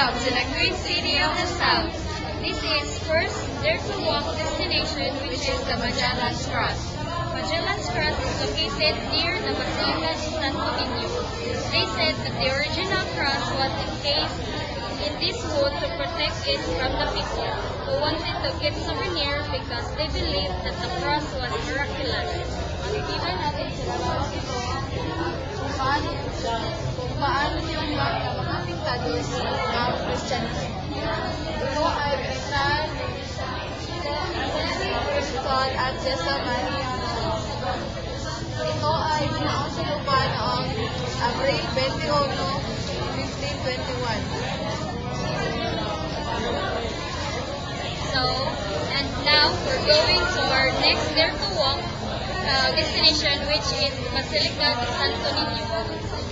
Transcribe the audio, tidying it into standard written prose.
to the great city of the south. This is first their to walk destination, which is the Magellan's Cross. Magellan's Cross is located near the Basilica de Santo Niño. They said that the original cross was encased in this wood to protect it from the people who wanted to give souvenir because they believed that the cross was miraculous. Makikita natin sila dito kung paano nila mga pintador ng Christianism. Ito ay pinal Cristol at Jessa Maria. Ito ay binaon sa lupa noong Abril 21, 1521. So, and now we're going to our next there to walk destination, which is Basilica de Santo Niño.